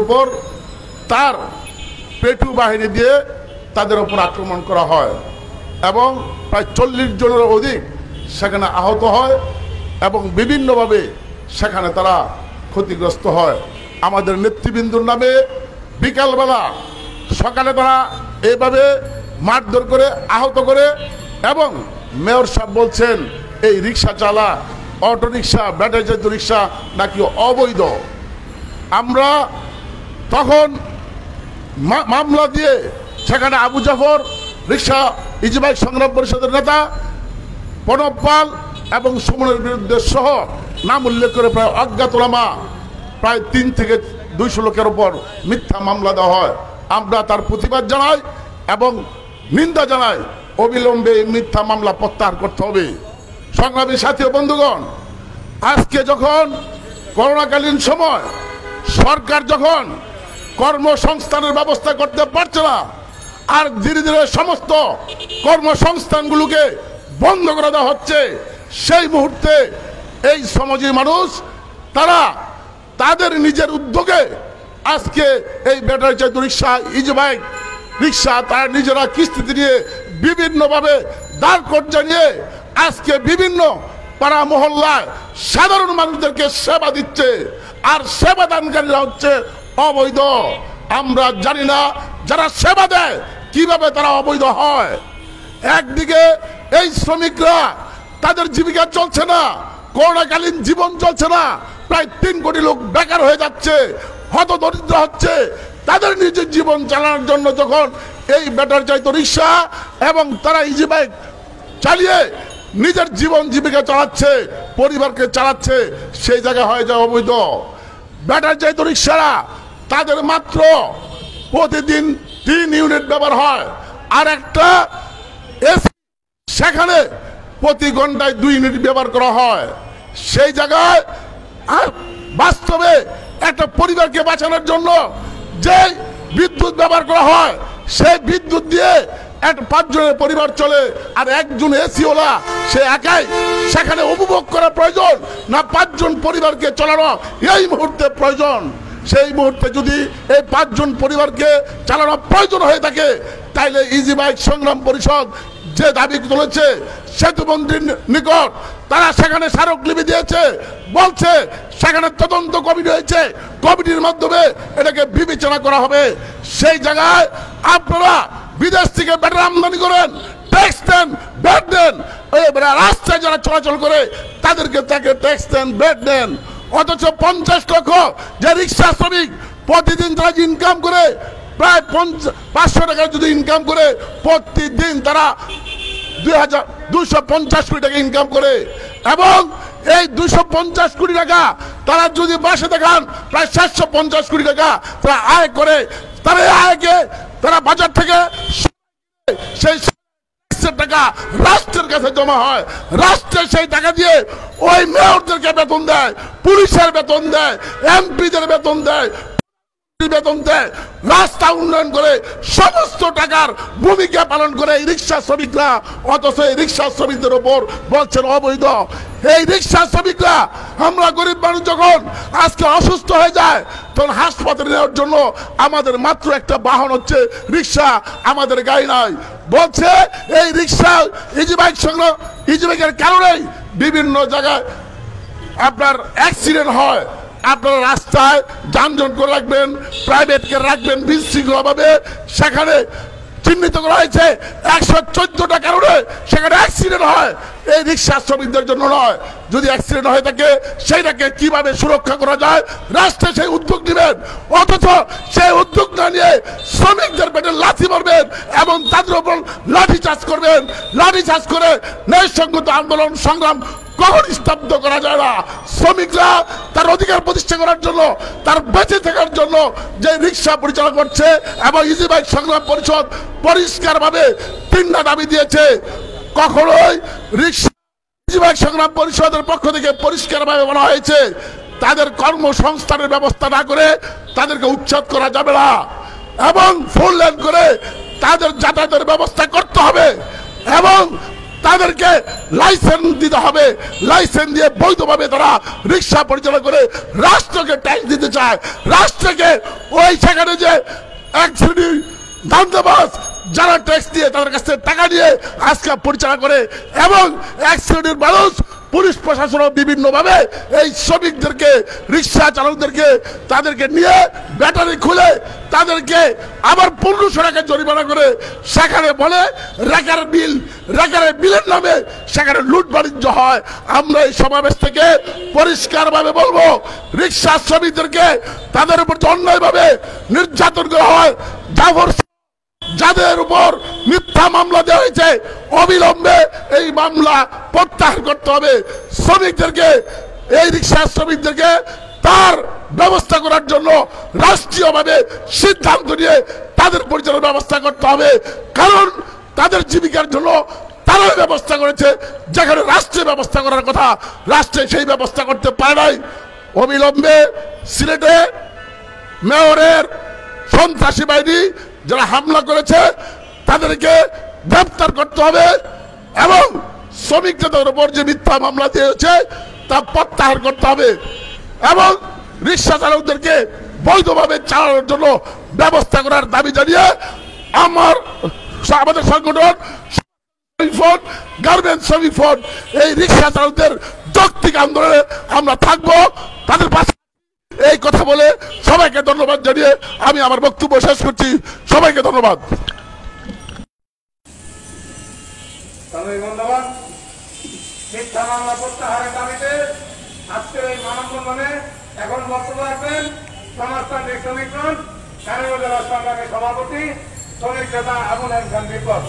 উপর তার পেটু বাহিনী দিয়ে তাদের উপর আক্রমণ করা হয় এবং প্রায় 40 জনের অধিক সেখানে আহত হয় এবং বিভিন্নভাবে সেখানে তারা ক্ষতিগ্রস্ত হয়। আমাদের নেতৃবৃন্দুর নামে বিকালবেলা সকালে তারা এইভাবে মারধর করে আহত করে এবং মেয়র সাহেব বলছেন এই রিক্সা চালা অটো রিক্সা ব্যাটারি চালিত রিক্সা নাকি অবৈধ। আমরা তখন মামলা দিয়ে সেখানে আবু জাফর রিক্সা ইজি বাইক সংগ্রাম পরিষদের নেতা প্রণব পাল এবং সুমনের বিরুদ্ধে সহ নাম উল্লেখ করে প্রায় অজ্ঞাতনামা প্রায় 3 থেকে 200 লোকের উপর মিথ্যা মামলা দেওয়া হয়। আমরা তার প্রতিবাদ জানাই এবং নিন্দা জানাই। অবিলম্বে এই মিথ্যা মামলা প্রত্যাহার করতে হবে। সংগ্রামী সাথী ও বন্ধুগণ, আজকে যখন করোনাকালীন সময় সরকার যখন কর্মসংস্থানের ব্যবস্থা করতে পারছে না আর ধীরে ধীরে সমস্ত কর্মসংস্থানগুলোকে বন্ধ করে দেওয়া হচ্ছে, সেই মুহূর্তে এই সমাজী মানুষ তারা তাদের নিজের উদ্যোগে আজকে এই ব্যাটারি চালিত রিক্সা ইজি বাইক রিক্সা তারা নিজেরা কিস্তিতে নিয়ে বিভিন্নভাবে দাঁড় কর্জা নিয়ে আজকে বিভিন্ন পাড়া মহল্লায় সাধারণ মানুষদেরকে সেবা দিচ্ছে আর সেবা দানকারীরা হচ্ছে অবৈধ। আমরা জানি না যারা সেবা দেয় কিভাবে তারা অবৈধ হয়। একদিকে এই শ্রমিকরা তাদের জীবিকা চলছে না, করোনাকালীন জীবন চলছে না, প্রায় 3 কোটি লোক বেকার হয়ে যাচ্ছে, হতদরিদ্র হচ্ছে। তাদের নিজের জীবন চালানোর জন্য যখন এই ব্যাটারি চালিত রিক্সা এবং তারা ইজি বাইক চালিয়ে নিজের জীবন জীবিকা চালাচ্ছে, পরিবারকে চালাচ্ছে, সেই জায়গায় হয়ে যায় অবৈধ। ব্যাটারি চালিত রিক্সারা তাদের মাত্র প্রতিদিন 3 ইউনিট ব্যবহার হয় আর একটা সেখানে প্রতি ঘন্টায় 2 ইউনিট ব্যবহার করা হয়। সেই জায়গায় আর বাস্তবে একটা পরিবারকে বাঁচানোর জন্য যে বিদ্যুৎ ব্যবহার করা হয় সেই বিদ্যুৎ দিয়ে একটা 5 জনের পরিবার চলে আর একজন এসিওলা সে একাই সেখানে উপভোগ করা প্রয়োজন না 5 জন পরিবারকে চালানো এই মুহূর্তে প্রয়োজন। সেই মুহূর্তে যদি এই 5 জন পরিবারকে চালানো প্রয়োজন হয়ে থাকে তাইলে ইজি বাইক সংগ্রাম পরিষদ যে দাবি তুলেছে সেতুমন্ত্রীর নিকট তারা সেখানে স্মারকলিপি দিয়েছে, বলছে সেখানে তদন্ত কমিটি হয়েছে, কমিটির মাধ্যমে এটাকে বিবেচনা করা হবে। সেই জায়গায় আপনারা বিদেশ থেকে ব্যাটারি আমদানি করেন, ট্যাক্স দেন, ব্যাট দেন, রাস্তায় যারা চলাচল করে তাদেরকে তাকে ট্যাক্স দেন, ব্যাট দেন, অথচ 50 লক্ষ যে রিক্সা শ্রমিক প্রতিদিন তারা ইনকাম করে প্রায় 500 টাকা যদি ইনকাম করে প্রতিদিন তারা 250 কোটি টাকা ইনকাম করে এবং এই 250 কোটি টাকা তারা যদি মাসে দেখান প্রায় 750 কোটি টাকা তারা আয় করে। তারা আয়কে তারা বাজার থেকে সেই টাকা রাষ্ট্রের কাছে জমা হয়, রাষ্ট্রে সেই টাকা দিয়ে ওই মেয়রদেরকে বেতন দেয়, পুলিশের বেতন দেয়, এমপিদের বেতন দেয়, বেতন দেয়, রাস্তা উন্নয়ন করে সমস্ত টাকার ভূমিকা পালন করে এই রিক্সা শ্রমিকরা। অথচ এই রিক্সা শ্রমিকদের উপর বলছেন অবৈধ। এই রিক্সা শ্রমিকরা আমরা গরিব মানুষ যখন আজকে অসুস্থ হয়ে যায় তখন হাসপাতালে নেওয়ার জন্য আমাদের মাত্র একটা বাহন হচ্ছে রিক্সা, আমাদের গাড়ি নাই। বলছে এই রিক্সা ইজি বাইক সংগ্রহ ইজি বাইকের কারণেই বিভিন্ন জায়গায় আপনার অ্যাক্সিডেন্ট হয়। আপনারা রাস্তায় যানজট করে রাখবেন, প্রাইভেটকে রাখবেন বিশৃঙ্খলভাবে। সেখানে চিহ্নিত করা হয়েছে 114টা কারণে সেখানে অ্যাক্সিডেন্ট হয়, এই রিক্সা শ্রমিকদের জন্য নয়। যদি অ্যাক্সিডেন্ট হয়ে থাকে সেইটাকে কিভাবে সুরক্ষা করা যায় রাষ্ট্রে সেই উদ্যোগ নেবেন, অথচ সেই উদ্যোগ না নিয়ে শ্রমিকদের পেটে লাথি মারবেন এবং তাদের উপর লাঠিচার্জ করবেন। লাঠিচার্জ করে ন্যায়সঙ্গত আন্দোলন সংগ্রাম কখন স্তব্ধ করা যায় না। শ্রমিকরা তার অধিকার প্রতিষ্ঠা করার জন্য, তার বেঁচে থাকার জন্য যে রিক্সা পরিচালনা করছে এবং ইজি বাইক সংগ্রাম পরিষদ পরিষ্কারভাবে 3টা দাবি দিয়েছে। কখনোই রিক্সা ইজি বাইক সংগ্রাম পরিষদের পক্ষ থেকে পরিষ্কারভাবে বলা হয়েছে তাদের কর্মসংস্থানের ব্যবস্থা না করে তাদেরকে উচ্ছেদ করা যাবে না এবং ফুল লেন করে তাদের যাতায়াতের ব্যবস্থা করতে হবে এবং তাদেরকে লাইসেন্স দিতে হবে। লাইসেন্স দিয়ে বৈধভাবে তারা রিক্সা পরিচালনা করে রাষ্ট্রকে ট্যাক্স দিতে চায়। রাষ্ট্রকে ওই সেখানে যে এক শ্রেণীর ধান্দাবাজ যারা ট্যাক্স দিয়ে তাদের কাছ থেকে টাকা নিয়ে আজকে পরিচালনা করে, এবং এক শ্রেণীর মানুষ পুলিশ প্রশাসনও বিভিন্নভাবে এই শ্রমিকদেরকে, রিক্সা চালকদেরকে তাদেরকে নিয়ে ব্যাটারি খুলে তাদেরকে আবার 1500 টাকা জরিমানা করে সেখানে বলে রেকারের বিলের নামে সেখানে লুট বাণিজ্য হয়। আমরা এই সমাবেশ থেকে পরিষ্কারভাবে বলবো, রিক্সা শ্রমিকদেরকে তাদের উপর অন্যায়ভাবে নির্যাতন করা হয়, যাদের উপর মিথ্যা মামলা দেওয়া হয়েছে অবিলম্বে এই মামলা প্রত্যাহার করতে হবে। শ্রমিকদেরকে, এই রিক্সা শ্রমিকদেরকে তার ব্যবস্থা করার জন্য রাষ্ট্রীয়ভাবে সিদ্ধান্ত নিয়ে তাদের পরিচালনার ব্যবস্থা করতে হবে। কারণ তাদের জীবিকার জন্য তারা ব্যবস্থা করেছে, যেখানে রাষ্ট্রের ব্যবস্থা করার কথা রাষ্ট্রে সেই ব্যবস্থা করতে পারে নাই। অবিলম্বে সিলেটে মেয়রের সন্ত্রাসী বাহিনী যারা হামলা করেছে তাদেরকে গ্রেফতার করতে হবে, এবং শ্রমিকদের উপর যে মিথ্যা মামলা দিয়েছে তা প্রত্যাহার করতে হবে, এবং রিক্সা চালকদেরকে বৈধভাবে চালানোর জন্য ব্যবস্থা করার দাবি জানিয়ে আমাদের সংগঠন গার্মেন্টস শ্রমিক ফ্রন্ট এই রিক্সা চালকদের যৌক্তিক আন্দোলনে আমরা থাকবো, তাদের পাশে এই কথা বলে সবাইকে ধন্যবাদ জানিয়ে আমি আমার বক্তব্য শেষ করছি। সবাইকে ধন্যবাদ। মিথ্যা মামলা প্রত্যাহারের দাবিতে আজকের এই মানববন্ধনে এখন বক্তব্য রাখবেন সমাজতান্ত্রিক শ্রমিক ফ্রন্ট কারাগার জেলা সংগ্রামের সভাপতি শ্রমিক নেতা আবুল খান বিপ্লব।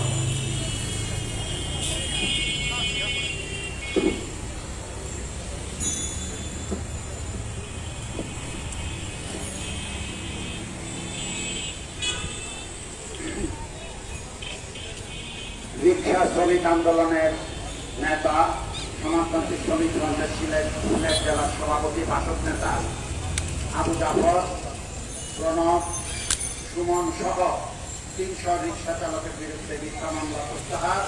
রিক্সা শ্রমিক আন্দোলনের নেতা, সমাজতান্ত্রিক শ্রমিক ফ্রন্টের সিলেট জেলার সভাপতি, বাসক নেতা আবু জাফর, প্রণব, সুমন সহ 300 রিক্সা চালকের বিরুদ্ধে মিথ্যা মামলা প্রত্যাহার,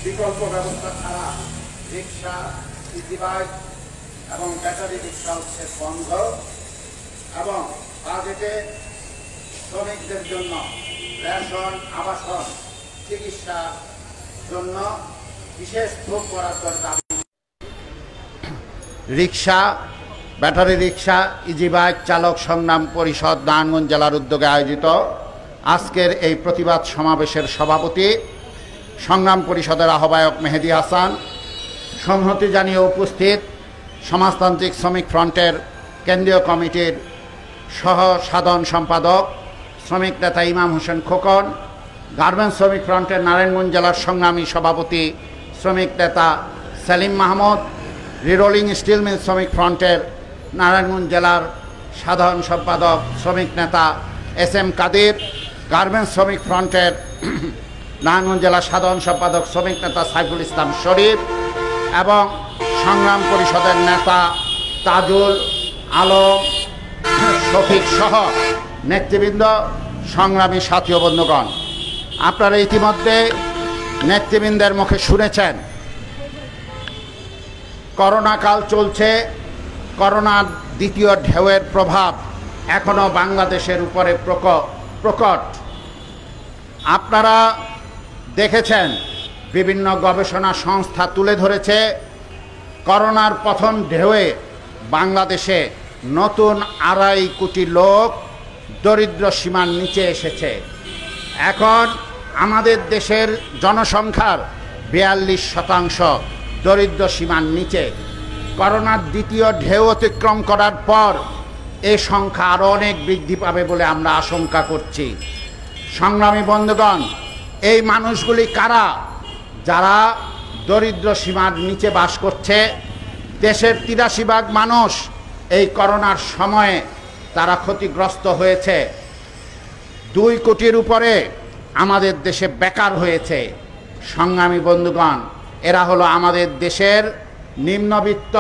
বিকল্প ব্যবস্থা ছাড়া রিক্সা, ইজিবাইক এবং ব্যাটারি রিক্সা উচ্ছেদ বন্ধ, এবং বাজেটে শ্রমিকদের জন্য রেশন, আবাসন, চিকিৎসার জন্য বিশেষ ভোগ বরাদ্দর দাবি। রিক্সা, ব্যাটারি রিক্সা, ইজিবাইক চালক সংগ্রাম পরিষদ নারায়ণগঞ্জ জেলার উদ্যোগে আয়োজিত আজকের এই প্রতিবাদ সমাবেশের সভাপতি, সংগ্রাম পরিষদের আহ্বায়ক মেহেদী হাসান, সংহতি জানিয়ে উপস্থিত সমাজতান্ত্রিক শ্রমিক ফ্রন্টের কেন্দ্রীয় কমিটির সহ সাধারণ সম্পাদক শ্রমিক নেতা ইমাম হোসেন খোকন, গার্মেন্টস শ্রমিক ফ্রন্টের নারায়ণগঞ্জ জেলার সংগ্রামী সভাপতি শ্রমিক নেতা Selim Mahmud, rerolling steel mill শ্রমিক ফ্রন্টের নারায়ণগঞ্জ জেলার সাধারণ সম্পাদক শ্রমিক নেতা SM কাদির, গার্মেন্টস শ্রমিক ফ্রন্টের নারায়ণগঞ্জ জেলার সাধারণ সম্পাদক শ্রমিক নেতা সাইফুল ইসলাম শরীফ, এবং সংগ্রাম পরিষদের নেতা তাজুল আলম শফিক সহ নেতৃবৃন্দ, সংগ্রামী সাথী ও বন্ধুগণ, আপনারা ইতিমধ্যে নেতৃবৃন্দের মুখে শুনেছেন করোনা কাল চলছে, করোনার দ্বিতীয় ঢেউয়ের প্রভাব এখনও বাংলাদেশের উপরে প্রকট। আপনারা দেখেছেন বিভিন্ন গবেষণা সংস্থা তুলে ধরেছে করোনার প্রথম ঢেউয়ে বাংলাদেশে নতুন 2.5 কোটি লোক দরিদ্র সীমার নিচে এসেছে। এখন আমাদের দেশের জনসংখ্যার 42% দরিদ্র সীমার নিচে। করোনার দ্বিতীয় ঢেউ অতিক্রম করার পর এই সংখ্যা আরও অনেক বৃদ্ধি পাবে বলে আমরা আশঙ্কা করছি। সংগ্রামী বন্ধুগণ, এই মানুষগুলি কারা? যারা দরিদ্র সীমার নিচে বাস করছে। দেশের 83% মানুষ এই করোনার সময়ে তারা ক্ষতিগ্রস্ত হয়েছে। 2 কোটির উপরে আমাদের দেশে বেকার হয়েছে। সংগ্রামী বন্ধুগণ, এরা হলো আমাদের দেশের নিম্নবিত্ত,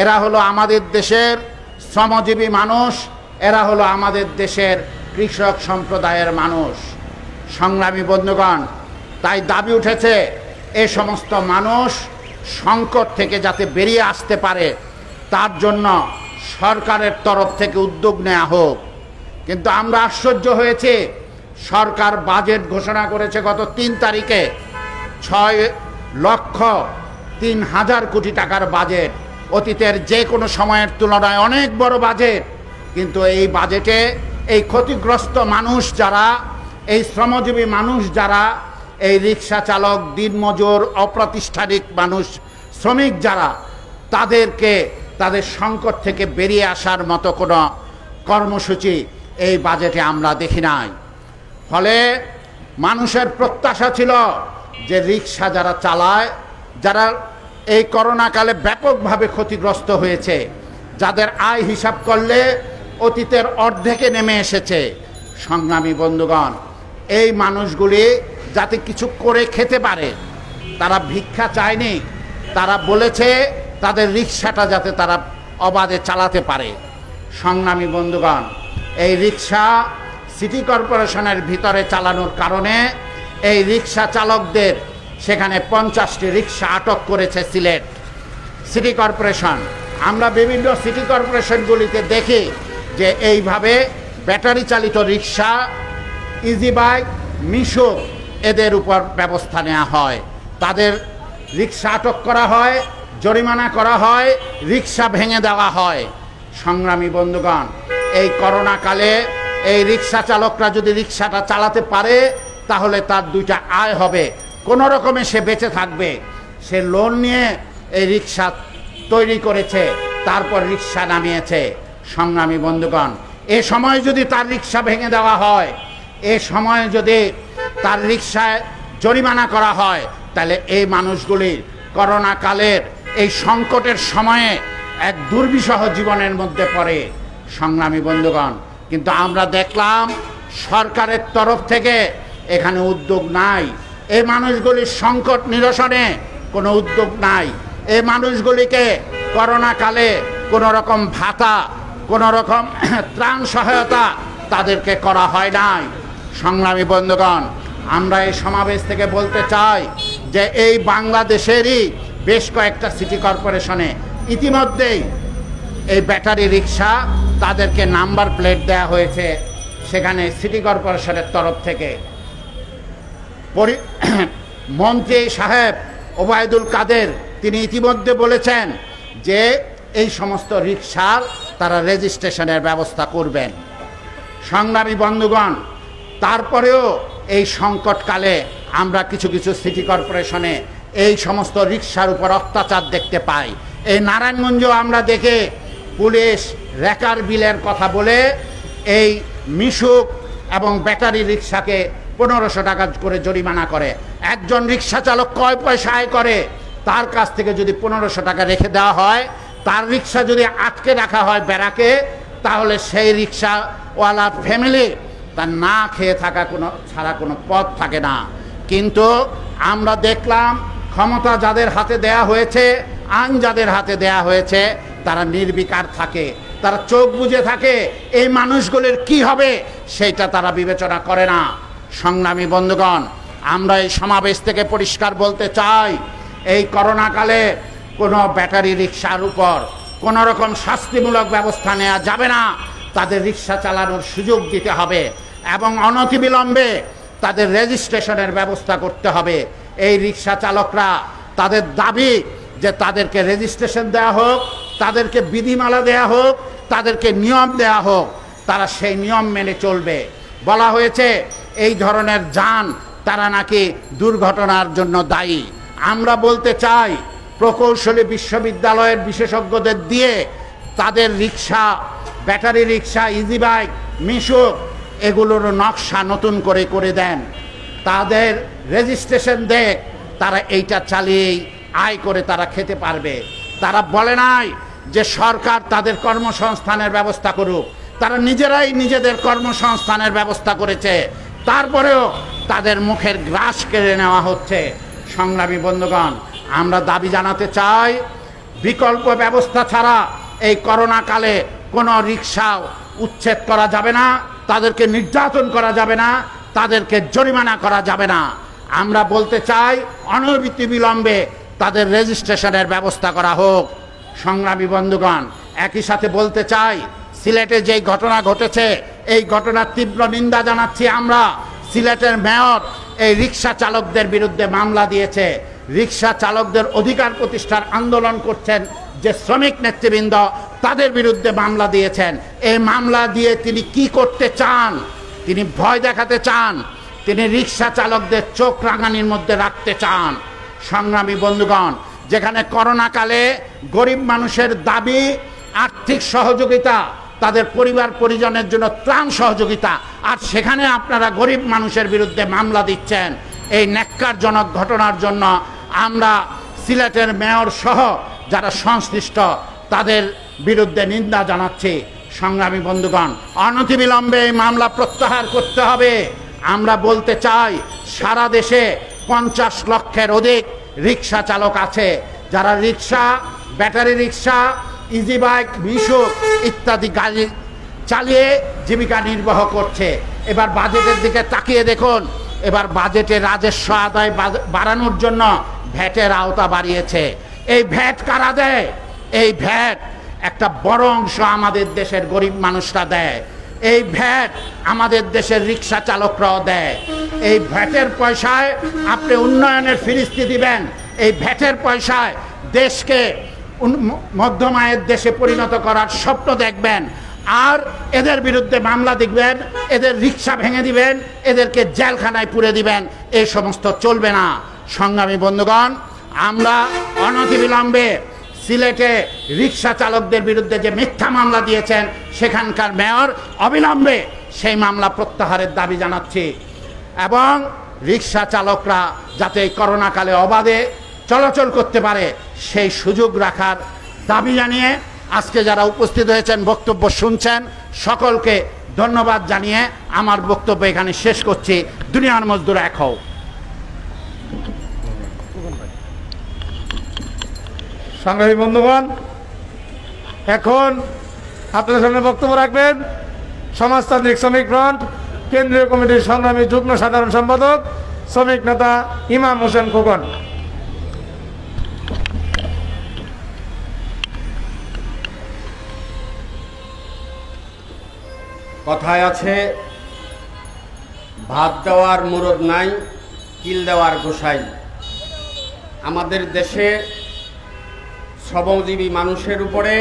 এরা হলো আমাদের দেশের শ্রমজীবী মানুষ, এরা হলো আমাদের দেশের কৃষক সম্প্রদায়ের মানুষ। সংগ্রামী বন্ধুগণ, তাই দাবি উঠেছে এ সমস্ত মানুষ সংকট থেকে যাতে বেরিয়ে আসতে পারে তার জন্য সরকারের তরফ থেকে উদ্যোগ নেওয়া হোক। কিন্তু আমরা আশ্চর্য হয়েছে, সরকার বাজেট ঘোষণা করেছে গত 3 তারিখে 6,03,000 কোটি টাকার বাজেট, অতীতের যে কোনো সময়ের তুলনায় অনেক বড় বাজেট। কিন্তু এই বাজেটে এই ক্ষতিগ্রস্ত মানুষ যারা, এই শ্রমজীবী মানুষ যারা, এই রিক্সা চালক, দিনমজুর, অপ্রাতিষ্ঠানিক মানুষ, শ্রমিক যারা, তাদেরকে তাদের সংকট থেকে বেরিয়ে আসার মতো কোনো কর্মসূচি এই বাজেটে আমরা দেখি নাই। ফলে মানুষের প্রত্যাশা ছিল যে রিক্সা যারা চালায়, যারা এই করোনাকালে ব্যাপকভাবে ক্ষতিগ্রস্ত হয়েছে, যাদের আয় হিসাব করলে অতীতের অর্ধেকে নেমে এসেছে, সংগ্রামী বন্ধুগণ, এই মানুষগুলি যাতে কিছু করে খেতে পারে, তারা ভিক্ষা চায়নি, তারা বলেছে তাদের রিক্সাটা যাতে তারা অবাধে চালাতে পারে। সংগ্রামী বন্ধুগণ, এই রিক্সা সিটি কর্পোরেশনের ভিতরে চালানোর কারণে এই রিক্সা চালকদের সেখানে 50টি রিক্সা আটক করেছে সিলেট সিটি কর্পোরেশন। আমরা বিভিন্ন সিটি কর্পোরেশনগুলিতে দেখি যে এইভাবে ব্যাটারি চালিত রিক্সা, ইজি বাইক, মিশো এদের উপর ব্যবস্থা নেওয়া হয়, তাদের রিক্সা আটক করা হয়, জরিমানা করা হয়, রিক্সা ভেঙে দেওয়া হয়। সংগ্রামী বন্ধুগণ, এই করোনাকালে এই রিক্সা চালকরা যদি রিক্সাটা চালাতে পারে তাহলে তার 2টা আয় হবে, কোনো রকমে সে বেঁচে থাকবে। সে লোন নিয়ে এই রিক্সা তৈরি করেছে, তারপর রিক্সা নামিয়েছে। সংগ্রামী বন্ধুগণ, এ সময় যদি তার রিক্সা ভেঙে দেওয়া হয়, এ সময় যদি তার রিক্সায় জরিমানা করা হয়, তাহলে এই মানুষগুলি করোনাকালের এই সংকটের সময়ে এক দুর্বিষহ জীবনের মধ্যে পড়ে। সংগ্রামী বন্ধুগণ, কিন্তু আমরা দেখলাম সরকারের তরফ থেকে এখানে উদ্যোগ নাই, এই মানুষগুলির সংকট নিরসনে কোনো উদ্যোগ নাই। এই মানুষগুলিকে করোনাকালে কোনো রকম ভাতা, কোনো রকম ত্রাণ সহায়তা তাদেরকে করা হয় নাই। সংগ্রামী বন্ধুগণ, আমরা এই সমাবেশ থেকে বলতে চাই যে এই বাংলাদেশেরই বেশ কয়েকটা সিটি কর্পোরেশনে ইতিমধ্যেই এই ব্যাটারি রিক্সা তাদেরকে নাম্বার প্লেট দেওয়া হয়েছে সেখানে সিটি কর্পোরেশনের তরফ থেকে। মন্ত্রী সাহেব ওবায়দুল কাদের তিনি ইতিমধ্যে বলেছেন যে এই সমস্ত রিক্সার তারা রেজিস্ট্রেশনের ব্যবস্থা করবেন। সংগ্রামী বন্ধুগণ, তারপরেও এই সংকটকালে আমরা কিছু কিছু সিটি কর্পোরেশনে এই সমস্ত রিক্সার উপর অত্যাচার দেখতে পাই। এই নারায়ণগঞ্জ আমরা দেখে পুলিশ রেকার বিলের কথা বলে এই মিশুক এবং ব্যাটারি রিক্সাকে 1500 টাকা করে জরিমানা করে। একজন রিক্সা চালক কয় পয়সা আয় করে, তার কাছ থেকে যদি 1500 টাকা রেখে দেওয়া হয়, তার রিক্সা যদি আটকে রাখা হয় ব্যারাকে, তাহলে সেই রিক্সাওয়ালার ফ্যামিলি তার না খেয়ে থাকা ছাড়া কোনো পথ থাকে না। কিন্তু আমরা দেখলাম ক্ষমতা যাদের হাতে দেয়া হয়েছে, আইন যাদের হাতে দেয়া হয়েছে, তারা নির্বিকার থাকে, তারা চোখ বুজে থাকে। এই মানুষগুলির কি হবে সেইটা তারা বিবেচনা করে না। সংগ্রামী বন্ধুগণ, আমরা এই সমাবেশ থেকে পরিষ্কার বলতে চাই, এই করোনাকালে কোনো ব্যাটারি রিক্সার উপর কোনো রকম শাস্তিমূলক ব্যবস্থা নেওয়া যাবে না। তাদের রিক্সা চালানোর সুযোগ দিতে হবে এবং অনতিবিলম্বে তাদের রেজিস্ট্রেশনের ব্যবস্থা করতে হবে। এই রিক্সা চালকরা তাদের দাবি যে তাদেরকে রেজিস্ট্রেশন দেওয়া হোক, তাদেরকে বিধিমালা দেওয়া হোক, তাদেরকে নিয়ম দেওয়া হোক, তারা সেই নিয়ম মেনে চলবে। বলা হয়েছে এই ধরনের যান তারা নাকি দুর্ঘটনার জন্য দায়ী। আমরা বলতে চাই প্রকৌশলী বিশ্ববিদ্যালয়ের বিশেষজ্ঞদের দিয়ে তাদের রিক্সা, ব্যাটারি রিক্সা, ইজি বাইক, মিশুক এগুলোর নকশা নতুন করে করে দেন, তাদের রেজিস্ট্রেশন দেখ, তারা এইটা চালিয়েই আয় করে তারা খেতে পারবে। তারা বলে নাই যে সরকার তাদের কর্মসংস্থানের ব্যবস্থা করুক, তারা নিজেরাই নিজেদের কর্মসংস্থানের ব্যবস্থা করেছে, তারপরেও তাদের মুখের গ্রাস কেড়ে নেওয়া হচ্ছে। সংগ্রামী বন্ধুগণ, আমরা দাবি জানাতে চাই বিকল্প ব্যবস্থা ছাড়া এই করোনাকালে কোনো রিক্সা উচ্ছেদ করা যাবে না, তাদেরকে নির্যাতন করা যাবে না, তাদেরকে জরিমানা করা যাবে না। আমরা বলতে চাই অনতিবিলম্বে তাদের রেজিস্ট্রেশনের ব্যবস্থা করা হোক। সংগ্রামী বন্ধুগণ, একই সাথে বলতে চাই সিলেটে যেই ঘটনা ঘটেছে এই ঘটনার তীব্র নিন্দা জানাচ্ছি আমরা। সিলেটের মেয়র এই রিক্সা চালকদের বিরুদ্ধে মামলা দিয়েছে। রিক্সা চালকদের অধিকার প্রতিষ্ঠার আন্দোলন করছেন যে শ্রমিক নেতৃবৃন্দ, তাদের বিরুদ্ধে মামলা দিয়েছেন। এই মামলা দিয়ে তিনি কি করতে চান? তিনি ভয় দেখাতে চান, তিনি রিক্সা চালকদের চোখ রাঙানির মধ্যে রাখতে চান। সংগ্রামী বন্ধুগণ, যেখানে করোনাকালে গরিব মানুষের দাবি আর্থিক সহযোগিতা, তাদের পরিবার পরিজনের জন্য ত্রাণ সহযোগিতা, আর সেখানে আপনারা গরিব মানুষের বিরুদ্ধে মামলা দিচ্ছেন। এই ন্যাক্কারজনক ঘটনার জন্য আমরা সিলেটের মেয়র সহ যারা সংশ্লিষ্ট তাদের বিরুদ্ধে নিন্দা জানাচ্ছি। সংগ্রামী বন্ধুগণ, অনতিবিলম্বে এই মামলা প্রত্যাহার করতে হবে। আমরা বলতে চাই সারা দেশে 50 লক্ষের অধিক রিক্সা চালক আছে, যারা রিক্সা, ব্যাটারি রিক্সা, ইজি বাইক, মিশুক ইত্যাদি গাড়ি চালিয়ে জীবিকা নির্বাহ করছে। এবার বাজেটের দিকে তাকিয়ে দেখুন, এবার বাজেটে রাজস্ব আদায় বাড়ানোর জন্য ভ্যাটের আওতা বাড়িয়েছে। এই ভ্যাট কারা দেয়? এই ভ্যাট একটা বড় অংশ আমাদের দেশের গরিব মানুষরা দেয়। এই ভ্যাট আমাদের দেশের রিক্সা চালকরাও দেয়। এই ভ্যাটের পয়সায় আপনি উন্নয়নের ফিরিস্তি দিবেন, এই ভ্যাটের পয়সায় দেশকে মধ্যম আয়ের দেশে পরিণত করার স্বপ্ন দেখবেন, আর এদের বিরুদ্ধে মামলা দিবেন, এদের রিক্সা ভেঙে দিবেন, এদেরকে জেলখানায় পুরে দিবেন। এই সমস্ত চলবে না। সংগ্রামী বন্ধুগণ, আমরা অনতিবিলম্বে সিলেটে রিক্সা চালকদের বিরুদ্ধে যে মিথ্যা মামলা দিয়েছেন সেখানকার মেয়র অবিলম্বে সেই মামলা প্রত্যাহারের দাবি জানাচ্ছি, এবং রিক্সা চালকরা যাতে এই করোনাকালে অবাধে চলাচল করতে পারে সেই সুযোগ রাখার দাবি জানিয়ে আজকে যারা উপস্থিত হয়েছেন, বক্তব্য শুনছেন, সকলকে ধন্যবাদ জানিয়ে আমার বক্তব্য এখানে শেষ করছি। দুনিয়ার মজদুর এক হও। সংগ্রামী বন্ধুগণ, এখন আপনাদের সামনে বক্তব্য রাখবেন সমাজতান্ত্রিক শ্রমিক ফ্রন্ট কেন্দ্রীয় কমিটির সংগ্রামী যুগ্ম সাধারণ সম্পাদক শ্রমিক নেতা ইমাম হোসেন খোকন। কথায় আছে, ভাত দেওয়ার মুরদ নাই, কিল দেওয়ার গোসাই। আমাদের দেশে শ্রমজীবী মানুষের উপরে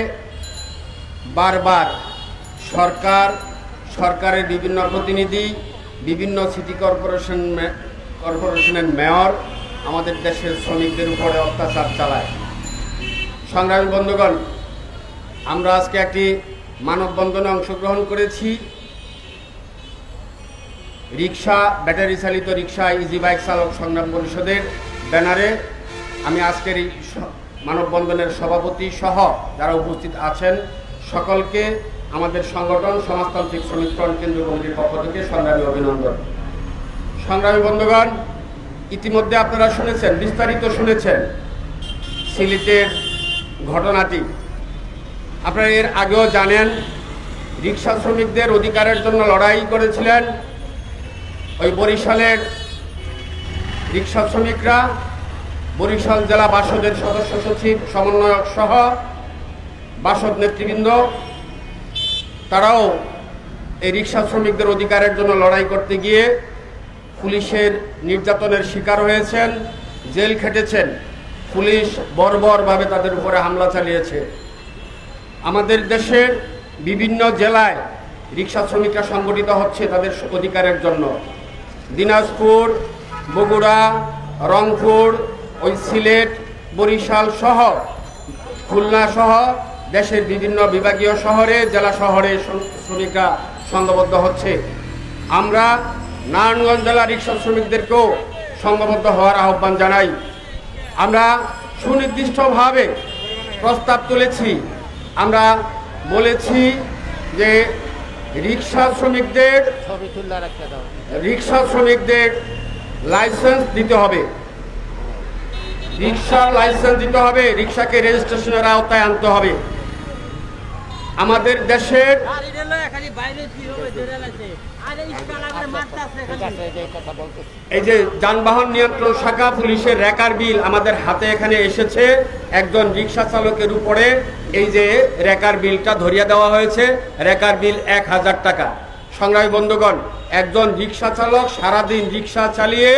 বারবার সরকারের বিভিন্ন প্রতিনিধি, বিভিন্ন সিটি কর্পোরেশনের মেয়র আমাদের দেশের শ্রমিকদের উপরে অত্যাচার চালায়। সংগ্রামী বন্ধুগণ, আমরা আজকে একটি মানববন্ধনে অংশগ্রহণ করেছি। রিক্সা, ব্যাটারি চালিত রিক্সা, ইজি বাইক চালক সংগ্রাম পরিষদের ব্যানারে আমি আজকের এই মানববন্ধনের সভাপতি সহ যারা উপস্থিত আছেন সকলকে আমাদের সংগঠন সমাজতান্ত্রিক শ্রমিক ফ্রন্ট কেন্দ্রীয় কমিটির পক্ষ থেকে সংগ্রামী অভিনন্দন। সংগ্রামী বন্ধুগণ, ইতিমধ্যে আপনারা শুনেছেন, বিস্তারিত শুনেছেন সিলেটের ঘটনাটি। আপনারা এর আগেও জানেন, রিক্সা শ্রমিকদের অধিকারের জন্য লড়াই করেছিলেন ওই বরিশালের রিক্সা শ্রমিকরা। বরিশাল জেলা বাসদের সদস্য সচিব, সমন্বয়ক সহ বাসদ নেতৃবৃন্দ, তারাও এই রিক্সা শ্রমিকদের অধিকারের জন্য লড়াই করতে গিয়ে পুলিশের নির্যাতনের শিকার হয়েছেন, জেল খেটেছেন। পুলিশ বর্বরভাবে তাদের উপরে হামলা চালিয়েছে। আমাদের দেশের বিভিন্ন জেলায় রিক্সা শ্রমিকরা সংগঠিত হচ্ছে তাদের অধিকারের জন্য। দিনাজপুর, বগুড়া, রংপুর, ওই সিলেট, বরিশাল সহ, খুলনা সহ দেশের বিভিন্ন বিভাগীয় শহরে, জেলা শহরে শ্রমিকরা সংঘবদ্ধ হচ্ছে। আমরা নারায়ণগঞ্জ জেলা রিক্সা শ্রমিকদেরকেও সংঘবদ্ধ হওয়ার আহ্বান জানাই। আমরা সুনির্দিষ্টভাবে প্রস্তাব তুলেছি। আমরা বলেছি যে রিক্সা শ্রমিকদের লাইসেন্স দিতে হবে, রিক্সার লাইসেন্স দিতে হবে, রিক্সাকে রেজিস্ট্রেশনের আওতায় আনতে হবে। আমাদের দেশের এই যে যানবাহন নিয়ন্ত্রণ শাখা পুলিশের রেকার বিল আমাদের হাতে এখানে এসেছে। একজন রিক্সা চালকের উপরে এই যে রেকার বিলটা ধরিয়ে দেওয়া হয়েছে, রেকার বিল 1000 টাকা। সংগ্রামী বন্ধুগণ, একজন রিক্সা চালক সারাদিন রিক্সা চালিয়ে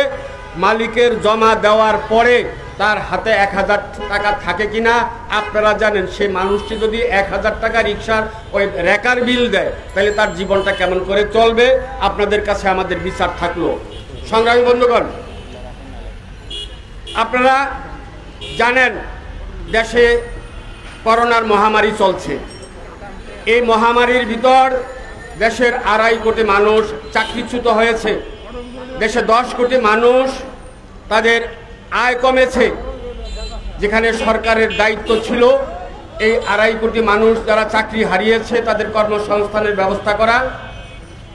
মালিকের জমা দেওয়ার পরে তার হাতে 1000 টাকা থাকে কিনা আপনারা জানেন। সেই মানুষটি যদি 1000 টাকা রিক্সার ওই রেকার বিল দেয় তাহলে তার জীবনটা কেমন করে চলবে? আপনাদের কাছে আমাদের বিচার থাকলো। সংগ্রামী বন্ধুগণ, আপনারা জানেন দেশে করোনার মহামারী চলছে। এই মহামারীর ভিতর দেশের 2.5 কোটি মানুষ চাকরিচ্যুত হয়েছে। দেশে 10 কোটি মানুষ তাদের আয় কমেছে। যেখানে সরকারের দায়িত্ব ছিল এই 2.5 কোটি মানুষ যারা চাকরি হারিয়েছে তাদের কর্মসংস্থানের ব্যবস্থা করা,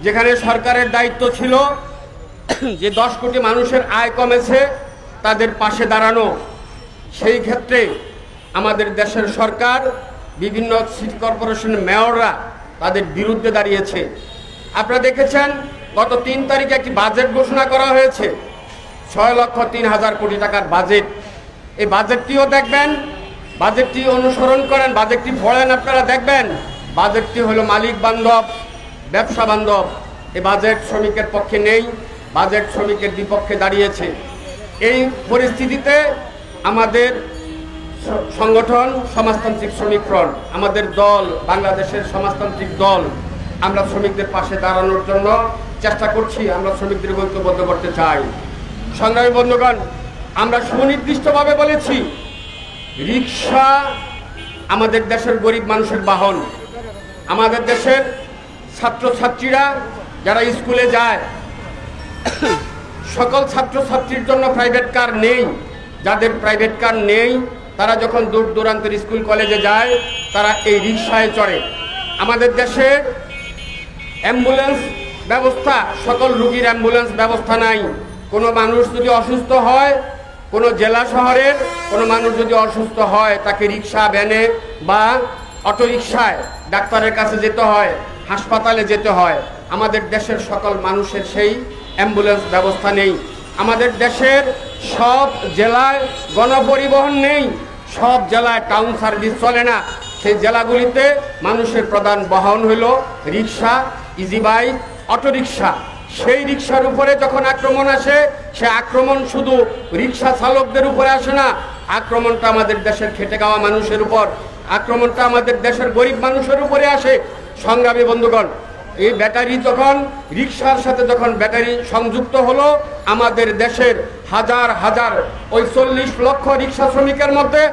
যেখানে সরকারের দায়িত্ব ছিল যে 10 কোটি মানুষের আয় কমেছে তাদের পাশে দাঁড়ানো, সেই ক্ষেত্রে আমাদের দেশের সরকার বিভিন্ন সিটি কর্পোরেশনের মেয়ররা তাদের বিরুদ্ধে দাঁড়িয়েছে। আপনারা দেখেছেন গত 3 তারিখে একটি বাজেট ঘোষণা করা হয়েছে, 6,03,000 কোটি টাকার বাজেট। এই বাজেটটিও দেখবেন, বাজেটটি অনুসরণ করেন, বাজেটটি পড়েন, আপনারা দেখবেন বাজেটটি হলো মালিক বান্ধব, ব্যবসা বান্ধব। এই বাজেট শ্রমিকের পক্ষে নেই, বাজেট শ্রমিকের বিপক্ষে দাঁড়িয়েছে। এই পরিস্থিতিতে আমাদের সংগঠন সমাজতান্ত্রিক শ্রমিক ফ্রন্ট, আমাদের দল বাংলাদেশের সমাজতান্ত্রিক দল, আমরা শ্রমিকদের পাশে দাঁড়ানোর জন্য চেষ্টা করছি। আমরা শ্রমিকদের ঐক্যবদ্ধ করতে চাই। সংগ্রামী বন্ধুগণ, আমরা সুনির্দিষ্টভাবে বলেছি রিক্সা আমাদের দেশের গরিব মানুষের বাহন। আমাদের দেশের ছাত্রছাত্রীরা যারা স্কুলে যায়, সকল ছাত্রছাত্রীর জন্য প্রাইভেট কার নেই। যাদের প্রাইভেট কার নেই তারা যখন দূর দূরান্তের স্কুল কলেজে যায় তারা এই রিক্সায় চড়ে। আমাদের দেশে অ্যাম্বুলেন্স ব্যবস্থা, সকল রোগীর অ্যাম্বুলেন্স ব্যবস্থা নাই। কোনো মানুষ যদি অসুস্থ হয়, কোনো জেলা শহরের কোনো মানুষ যদি অসুস্থ হয় তাকে রিক্সা, ভ্যানে বা অটোরিকশায় ডাক্তারের কাছে যেতে হয়, হাসপাতালে যেতে হয়। আমাদের দেশের সকল মানুষের সেই অ্যাম্বুলেন্স ব্যবস্থা নেই। আমাদের দেশের সব জেলায় গণপরিবহন নেই, সব জেলায় টাউন সার্ভিস চলে না। সেই জেলাগুলিতে মানুষের প্রধান বাহন হলো রিক্সা, ইজি বাইক, অটোরিকশা। সেই রিক্সার উপরে যখন আক্রমণ আসে, সে আক্রমণ শুধু রিক্সা চালকদের উপরে আসে না, আক্রমণটা আমাদের দেশের খেটে খাওয়া মানুষের উপর, আক্রমণটা আমাদের দেশের গরিব মানুষের উপরে আসে। সংগ্রামী বন্ধুগণ, এই ব্যাটারি যখন রিক্সার সাথে যখন ব্যাটারি সংযুক্ত হলো, আমাদের দেশের হাজার হাজার ওই 40 লক্ষ রিক্সা শ্রমিকের মধ্যে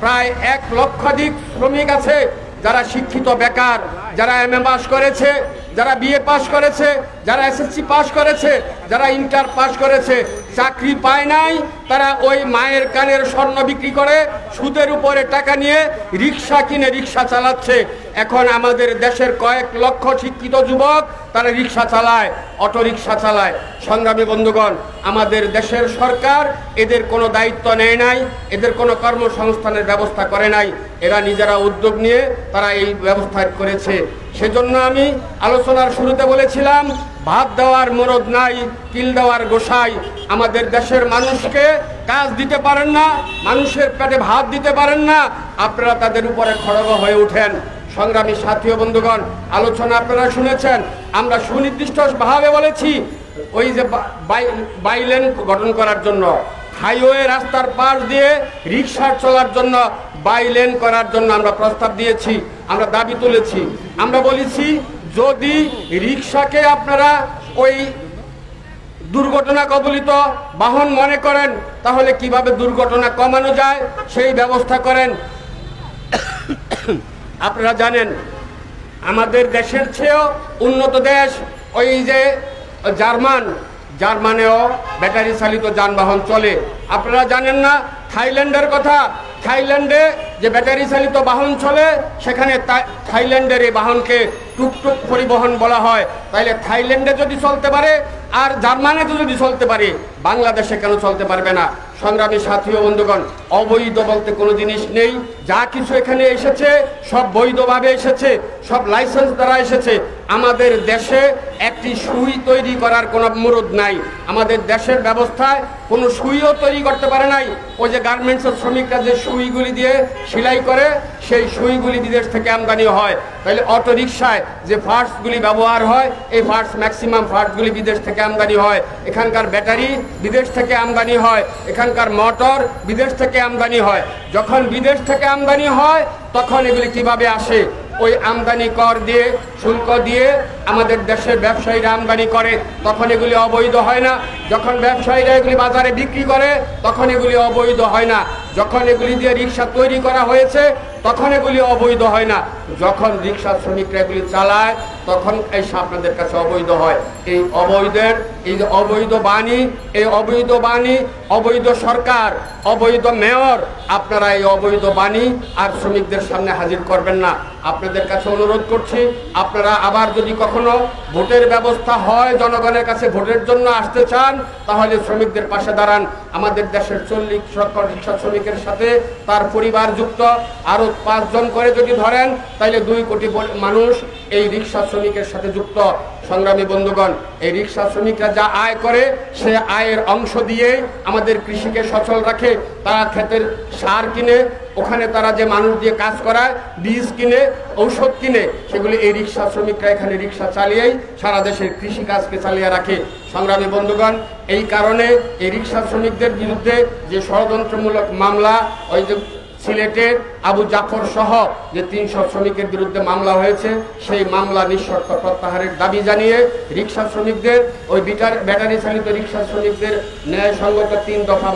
প্রায় 1 লক্ষাধিক শ্রমিক আছে যারা শিক্ষিত বেকার, যারা এমএ পাস করেছে, যারা বিএ পাস করেছে, যারা এসএসসি পাস করেছে, যারা ইন্টার পাস করেছে, চাকরি পায় নাই। তারা ওই মায়ের কানের স্বর্ণ বিক্রি করে সুদের উপরে টাকা নিয়ে রিক্সা কিনে রিক্সা চালাচ্ছে। এখন আমাদের দেশের কয়েক লক্ষ শিক্ষিত যুবক তারা রিক্সা চালায়, অটোরিক্সা চালায়। সংগ্রামী বন্ধুগণ, আমাদের দেশের সরকার এদের কোনো দায়িত্ব নেয় নাই, এদের কোনো কর্মসংস্থানের ব্যবস্থা করে নাই। এরা নিজেরা উদ্যোগ নিয়ে তারা এই ব্যবস্থা করেছে। সেজন্য আমি আলোচনার শুরুতে বলেছিলাম, ভাত দেওয়ার মরদ নাই, কিল দেওয়ার গোসাই। আমাদের দেশের মানুষকে কাজ দিতে পারেন না, মানুষের পেটে ভাত দিতে পারেন না, আপনারা তাদের উপরে খড়গ হয়ে ওঠেন। সংগ্রামী সাথী ও বন্ধুগণ, আলোচনা আপনারা শুনেছেন। আমরা সুনির্দিষ্টভাবে বলেছি ওই যে বাইলেন গঠন করার জন্য, হাইওয়ে রাস্তার পাশ দিয়ে রিক্সা চলার জন্য বাইলেন করার জন্য আমরা প্রস্তাব দিয়েছি, আমরা দাবি তুলেছি। আমরা বলেছি যদি রিক্সাকে আপনারা ওই দুর্ঘটনা কবলিত বাহন মনে করেন তাহলে কিভাবে দুর্ঘটনা কমানো যায় সেই ব্যবস্থা করেন। আপনারা জানেন আমাদের দেশের চেয়েও উন্নত দেশ ওই যে জার্মানেও ব্যাটারি চালিত যানবাহন চলে। আপনারা জানেন না থাইল্যান্ডের কথা? থাইল্যান্ডে যে ব্যাটারি চালিত বাহন চলে, সেখানে থাইল্যান্ডের এই বাহনকে টুকটুক পরিবহন বলা হয়। তাইলে থাইল্যান্ডে যদি চলতে পারে আর জার্মানিতে যদি চলতে পারে, বাংলাদেশে কেন চলতে পারবে না? সংগ্রামী সাথী ও বন্ধুগণ, অবৈধ বলতে কোনো জিনিস নেই। যা কিছু এখানে এসেছে সব বৈধভাবে এসেছে, সব লাইসেন্স দ্বারা এসেছে। আমাদের দেশে একটি সুই তৈরি করার কোনো মুরুদ নাই। আমাদের দেশের ব্যবস্থায় কোনো সুইও তৈরি করতে পারে নাই। ওই যে গার্মেন্টসের শ্রমিকরা যে সুইগুলি দিয়ে সেলাই করে, সেই সুইগুলি বিদেশ থেকে আমদানি হয়। তাহলে অটো রিক্সায় যে পার্টসগুলি ব্যবহার হয়, এই পার্টস ম্যাক্সিমাম পার্টসগুলি বিদেশ থেকে আমদানি হয়। এখানকার ব্যাটারি বিদেশ থেকে আমদানি হয়, এখানকার মোটর বিদেশ থেকে আমদানি হয়। যখন বিদেশ থেকে আমদানি হয় তখন এগুলি কিভাবে আসে? ওই আমদানি কর দিয়ে, শুল্ক দিয়ে আমাদের দেশের ব্যবসায়ীরা আমদানি করে, তখন এগুলি অবৈধ হয় না। যখন ব্যবসায়ীরা এগুলি বাজারে বিক্রি করে তখন এগুলি অবৈধ হয় না। যখন এগুলি দিয়ে রিক্সা তৈরি করা হয়েছে তখন এগুলি অবৈধ হয় না। যখন রিক্সা শ্রমিকরা এগুলি চালায় তখন এই আপনাদের কাছে অবৈধ হয়। এই অবৈধের, এই যে অবৈধ বাণী, এই অবৈধ বাণী, অবৈধ সরকার, অবৈধ মেয়র, আপনারা এই অবৈধ বাণী আর শ্রমিকদের সামনে হাজির করবেন না। আপনাদের কাছে অনুরোধ করছি, আপনারা আবার যদি কখনো ভোটের ব্যবস্থা হয়, জনগণের কাছে ভোটের জন্য আসতে চান, তাহলে শ্রমিকদের পাশে দাঁড়ান। আমাদের দেশের 40 রিক্সা শ্রমিকের সাথে তার পরিবার যুক্ত, আরো 5 জন করে যদি ধরেন তাহলে 2 কোটি মানুষ এই রিক্সা শ্রমিকের সাথে যুক্ত। সংগ্রামী বন্ধুগণ, এই রিক্সা শ্রমিকরা যা আয় করে সে আয়ের অংশ দিয়ে আমাদের কৃষিকে সচল রাখে। তারা ক্ষেতের সার কিনে, ওখানে তারা যে মানুষ দিয়ে কাজ করায়, বীজ কিনে, ঔষধ কিনে, সেগুলি এই রিক্সা শ্রমিকরা এখানে রিক্সা চালিয়েই সারা দেশের কৃষিকাজকে চালিয়ে রাখে। সংগ্রামী বন্ধুগণ, এই কারণে এই রিক্সা শ্রমিকদের বিরুদ্ধে যে ষড়যন্ত্রমূলক মামলা, ওই যে সিলেটের আবু জাফর সহ যে 300 শ্রমিকের বিরুদ্ধে মামলা হয়েছে, সেই মামলা নিঃশর্ত প্রত্যাহারের দাবি জানিয়ে রিক্সা শ্রমিকদের, ওই ব্যাটারি চালিত রিক্সা শ্রমিকদের ন্যায়সঙ্গত 3 দফা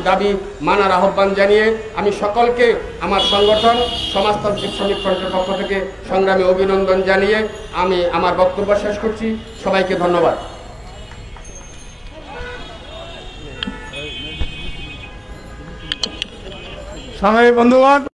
দাবি মানার আহ্বান জানিয়ে আমি সকলকে আমার সংগঠন সমাজতান্ত্রিক শ্রমিক ফ্রন্টের পক্ষ থেকে সংগ্রামী অভিনন্দন জানিয়ে আমি আমার বক্তব্য শেষ করছি। সবাইকে ধন্যবাদ। সংগ্রামী বন্ধুগণ,